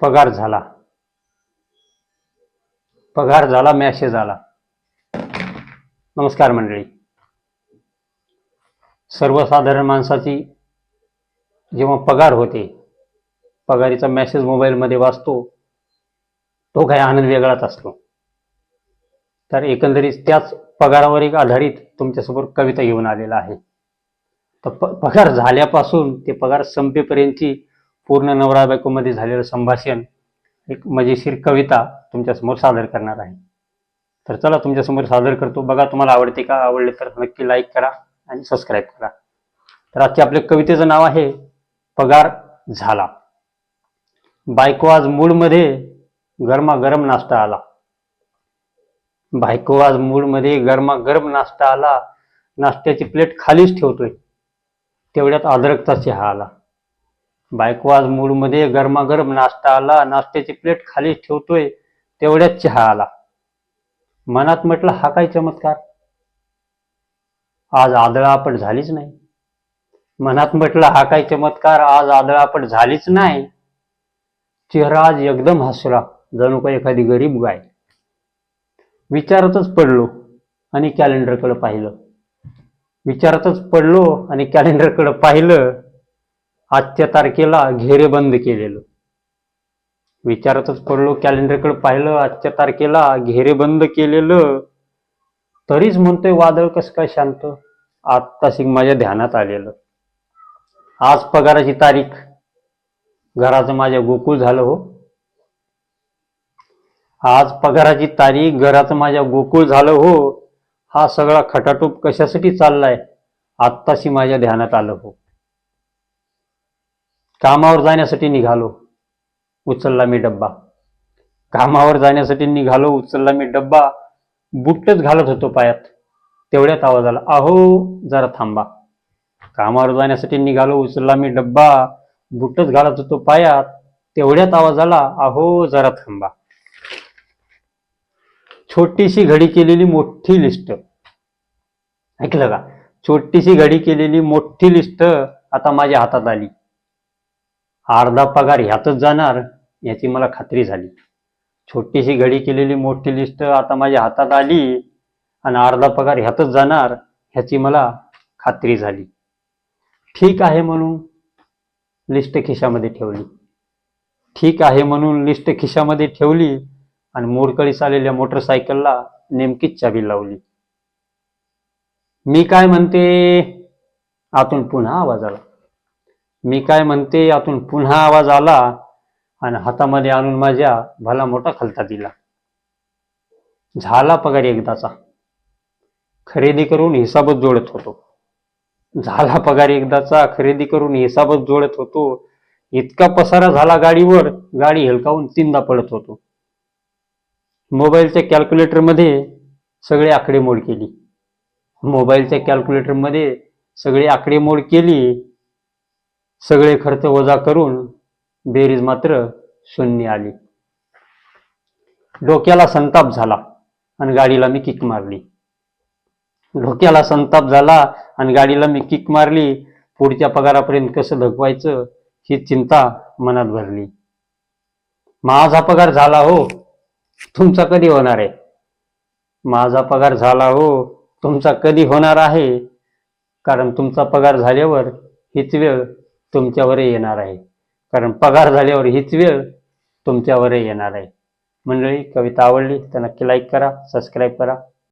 पगार झाला, मेसेज आला. नमस्कार मंडळी. सर्वसाधारण माणसाची जेव्हा पगार होते, पगारीचा मेसेज मोबाईलमध्ये वाचतो, तो काही आनंद वेगळाच असतो. तर एकंदरीत त्याच पगारावर एक आधारित तुमच्यासमोर कविता घेऊन आलेला आहे. तर पगार झाल्यापासून ते पगार संपेपर्यंतची पूर्ण नवरा बायकोमध्ये झालेलं संभाषण, एक मजेशीर कविता तुमच्यासमोर सादर करणार आहे. तर चला तुमच्यासमोर सादर करतो. बघा तुम्हाला आवडते का? आवडले तर नक्की लाईक करा आणि सबस्क्राईब करा. तर आजच्या आपल्या कवितेचं नाव आहे पगार झाला. बायको आज मूडमध्ये गरमागरम नाश्ता आला. बायको आज मूडमध्ये गरमागरम नाश्ता आला. नाश्त्याची प्लेट खालीच ठेवतोय, तेवढ्यात अद्रकचा चहा आला. बायको आज मूडमध्ये गरमागरम नाश्ता आला. नाश्त्याची प्लेट खालीच ठेवतोय, तेवढ्यात चहा आला. मनात म्हटलं हा काय चमत्कार, आज आदळआपट झालीच नाही. मनात म्हटलं हा काय चमत्कार, आज आदळआपट झालीच नाही. चेहरा आज एकदम हसला, जणू काही एखादी गरीब गाय. विचारातच पडलो आणि कॅलेंडरकडे पाहिलं. आजच्या तारखेला घेरे बंद केलेलं. विचारातच पडलो, कॅलेंडरकडे पाहिलं, आजच्या तारखेला घेरे बंद केलेलं. तरीच म्हणतोय वादळ कसं काय शांत, आत्ताशी माझ्या ध्यानात आलेलं. आज पगाराची तारीख, घराचं माझ्या गोकुळ झालं हो. आज पगाराची तारीख, घराचं माझ्या गोकुळ झालं हो. हा सगळा खटाटोप कशासाठी चाललाय, आत्ताशी माझ्या ध्यानात आलं हो. कामावर जाण्यासाठी निघालो, उचलला मी डब्बा. कामावर जाण्यासाठी निघालो, उचलला मी डब्बा. बुटच घालत होतो पायात, तेवढ्यात आवाज आला, अहो जरा थांबा. कामावर जाण्यासाठी निघालो, उचलला मी डब्बा. बुटच घालत होतो पायात, तेवढ्यात आवाज आला, अहो जरा थांबा. छोटीशी घडी केलेली मोठी लिस्ट, ऐकलं का? छोटीशी घडी केलेली मोठी लिस्ट आता माझ्या हातात आली. अर्धा पगार ह्यातच जाणार याची मला खात्री झाली. छोटीशी घडी केलेली मोठी लिस्ट आता माझ्या हातात आली आणि अर्धा पगार ह्यातच जाणार ह्याची मला खात्री झाली. ठीक आहे म्हणून लिस्ट खिशामध्ये ठेवली आणि मोडकळीस आलेल्या मोटरसायकलला नेमकीच चाबी लावली. मी काय म्हणते आतून पुन्हा आवाज आला आणि हातामध्ये आणून माझ्या भला मोठा खलता दिला. झाला पगार एकदाचा, खरेदी करून हिसाबच जोडत होतो. इतका पसारा झाला गाडीवर, गाडी हेलकावून 3दा पडत होतो. मोबाईलच्या कॅल्क्युलेटरमध्ये सगळे आकडेमोड केली. सगळे खर्च वजा करून बेरीज मात्र शून्य आली. डोक्याला संताप झाला आणि गाडीला मी किक मारली. पुढच्या पगारापर्यंत कसं धकवायचं ही चिंता मनात भरली. माझा पगार झाला हो, तुमचा कधी होणार आहे? कारण तुमचा पगार झाल्यावर हीच वेळ तुमच्यावरही येणार आहे. मंडळी, कविता आवडली तर नक्की लाईक करा, सबस्क्राईब करा.